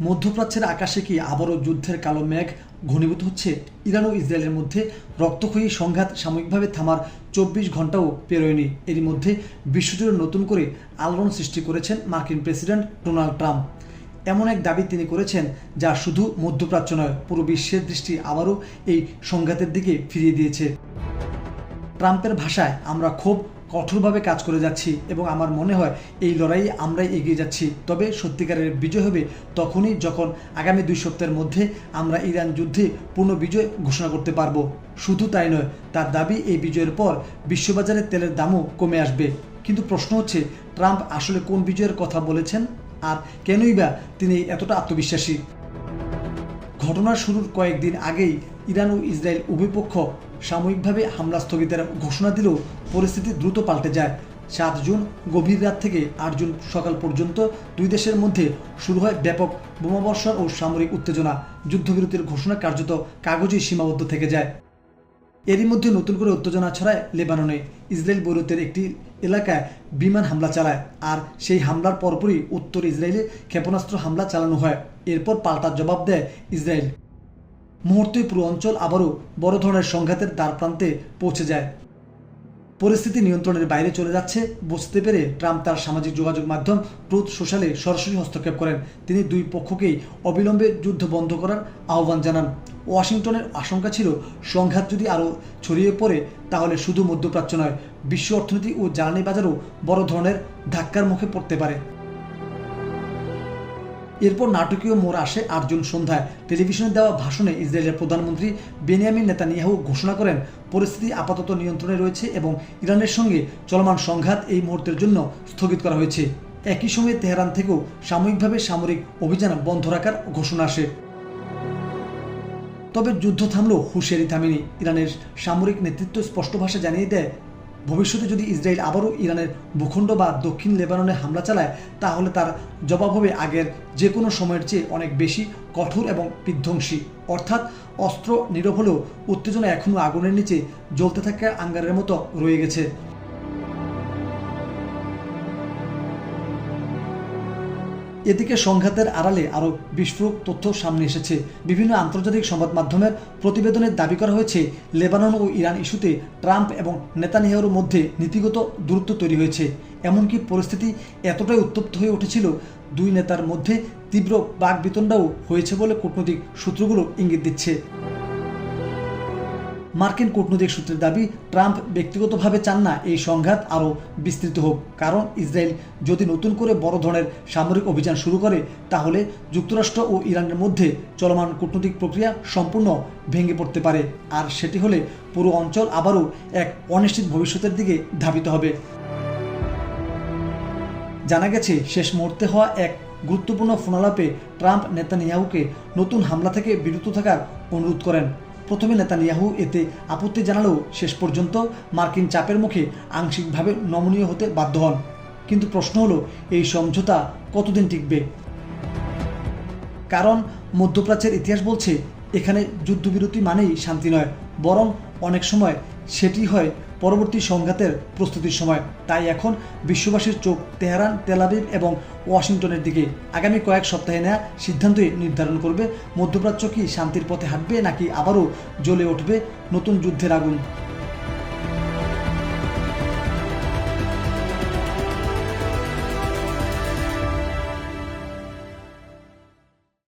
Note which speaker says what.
Speaker 1: মধ্যপ্রাচ্যের আকাশে কি আবারও যুদ্ধের কালো মেঘ ঘনীভূত হচ্ছে? ইরান ও ইসরায়েলের মধ্যে রক্তক্ষয়ী সংঘাত সাময়িকভাবে থামার 24 ঘন্টাও পেরোয়নি। এরই মধ্যে বিশ্বজুড়ে নতুন করে আলোড়ন সৃষ্টি করেছেন মার্কিন প্রেসিডেন্ট ডোনাল্ড ট্রাম্প। এমন এক দাবি তিনি করেছেন যা শুধু মধ্যপ্রাচ্য নয়, পুরো বিশ্বের দৃষ্টি আবারও এই সংঘাতের দিকে ফিরিয়ে দিয়েছে। ট্রাম্পের ভাষায়, আমরা খুব কঠোরভাবে কাজ করে যাচ্ছি এবং আমার মনে হয় এই লড়াইয়ে আমরাই এগিয়ে যাচ্ছি। তবে সত্যিকারের বিজয় হবে তখনই যখন আগামী 2 সপ্তাহের মধ্যে আমরা ইরান যুদ্ধে পূর্ণ বিজয় ঘোষণা করতে পারবো। শুধু তাই নয়, তার দাবি এই বিজয়ের পর বিশ্ববাজারে তেলের দামও কমে আসবে। কিন্তু প্রশ্ন হচ্ছে, ট্রাম্প আসলে কোন বিজয়ের কথা বলেছেন, আর কেনই বা তিনি এতটা আত্মবিশ্বাসী? ঘটনার শুরুর কয়েকদিন আগেই ইরান ও ইসরায়েল উভয় পক্ষ সাময়িকভাবে হামলা স্থগিতের ঘোষণা দিলেও পরিস্থিতি দ্রুত পাল্টে যায়। 7 জুন গভীর রাত থেকে 8 জুন সকাল পর্যন্ত দুই দেশের মধ্যে শুরু হয় ব্যাপক বোমাবর্ষণ ও সামরিক উত্তেজনা। যুদ্ধবিরতির ঘোষণা কার্যত কাগজেই সীমাবদ্ধ থেকে যায়। এরই মধ্যে নতুন করে উত্তেজনা ছড়ায় লেবাননে। ইসরায়েল বৈরুতের একটি এলাকায় বিমান হামলা চালায়, আর সেই হামলার পরপরই উত্তর ইসরায়েলে ক্ষেপণাস্ত্র হামলা চালানো হয়। এরপর পাল্টা জবাব দেয় ইসরায়েল। মুহূর্তে পুরো অঞ্চল আবারও বড় ধরনের সংঘাতের দ্বারপ্রান্তে পৌঁছে যায়। পরিস্থিতি নিয়ন্ত্রণের বাইরে চলে যাচ্ছে বুঝতে পেরে ট্রাম্প তার সামাজিক যোগাযোগ মাধ্যম ট্রুথ সোশ্যালে সরাসরি হস্তক্ষেপ করেন। তিনি দুই পক্ষকেই অবিলম্বে যুদ্ধ বন্ধ করার আহ্বান জানান। ওয়াশিংটনের আশঙ্কা ছিল, সংঘাত যদি আরও ছড়িয়ে পড়ে তাহলে শুধু মধ্যপ্রাচ্য নয়, বিশ্ব অর্থনীতি ও জ্বালানি বাজারও বড় ধরনের ধাক্কার মুখে পড়তে পারে। এরপর নাটকীয় মোড় আসে 8 জুন সন্ধ্যায়। টেলিভিশনে দেওয়া ভাষণে ইসরায়েলের প্রধানমন্ত্রী বেনিয়ামিন নেতানিয়াহু ঘোষণা করেন, পরিস্থিতি আপাতত নিয়ন্ত্রণে রয়েছে এবং ইরানের সঙ্গে চলমান সংঘাত এই মুহূর্তের জন্য স্থগিত করা হয়েছে। একই সময়ে তেহরান থেকেও সাময়িকভাবে সামরিক অভিযান বন্ধ রাখার ঘোষণা আসে। তবে যুদ্ধ থামলেও হুঁশিয়ারি থামেনি। ইরানের সামরিক নেতৃত্ব স্পষ্ট ভাষায় জানিয়ে দেয়, ভবিষ্যতে যদি ইসরায়েল আবারও ইরানের ভূখণ্ড বা দক্ষিণ লেবাননে হামলা চালায় তাহলে তার জবাব হবে আগের যে কোনো সময়ের চেয়ে অনেক বেশি কঠোর এবং বিধ্বংসী। অর্থাৎ অস্ত্র নীরব হলেও উত্তেজনা এখনও আগুনের নিচে জ্বলতে থাকা আঙ্গারের মতো রয়ে গেছে। এদিকে সংঘাতের আড়ালে আরও বিস্ফোরক তথ্য সামনে এসেছে। বিভিন্ন আন্তর্জাতিক সংবাদ মাধ্যমের প্রতিবেদনে দাবি করা হয়েছে, লেবানন ও ইরান ইস্যুতে ট্রাম্প এবং নেতানিয়াহুর মধ্যে নীতিগত দূরত্ব তৈরি হয়েছে। এমনকি পরিস্থিতি এতটাই উত্তপ্ত হয়ে উঠেছিল, দুই নেতার মধ্যে তীব্র বাকবিতণ্ডাও হয়েছে বলে কূটনৈতিক সূত্রগুলো ইঙ্গিত দিচ্ছে। মার্কিন কূটনৈতিক সূত্রের দাবি, ট্রাম্প ব্যক্তিগতভাবে চান না এই সংঘাত আরও বিস্তৃত হোক, কারণ ইসরায়েল যদি নতুন করে বড় ধরনের সামরিক অভিযান শুরু করে তাহলে যুক্তরাষ্ট্র ও ইরানের মধ্যে চলমান কূটনৈতিক প্রক্রিয়া সম্পূর্ণ ভেঙে পড়তে পারে, আর সেটি হলে পুরো অঞ্চল আবারও এক অনিশ্চিত ভবিষ্যতের দিকে ধাবিত হবে। জানা গেছে, শেষ মুহূর্তে হওয়া এক গুরুত্বপূর্ণ ফোনালাপে ট্রাম্প নেতানিয়াহুকে নতুন হামলা থেকে বিরত থাকার অনুরোধ করেন। প্রথমে নেতানিয়াহু এতে আপত্তি জানালেও শেষ পর্যন্ত মার্কিন চাপের মুখে আংশিকভাবে নমনীয় হতে বাধ্য হন। কিন্তু প্রশ্ন হলো, এই সমঝোতা কতদিন টিকবে? কারণ মধ্যপ্রাচ্যের ইতিহাস বলছে, এখানে যুদ্ধবিরতি মানেই শান্তি নয়, বরং অনেক সময় সেটি হয় পরবর্তী সংঘাতের প্রস্তুতির সময়। তাই এখন বিশ্ববাসীর চোখ তেহরান, তেল আবিব এবং ওয়াশিংটনের দিকে। আগামী কয়েক সপ্তাহে নেওয়া সিদ্ধান্তই নির্ধারণ করবে মধ্যপ্রাচ্য কি শান্তির পথে হাঁটবে নাকি আবারও জ্বলে উঠবে নতুন যুদ্ধের আগুন।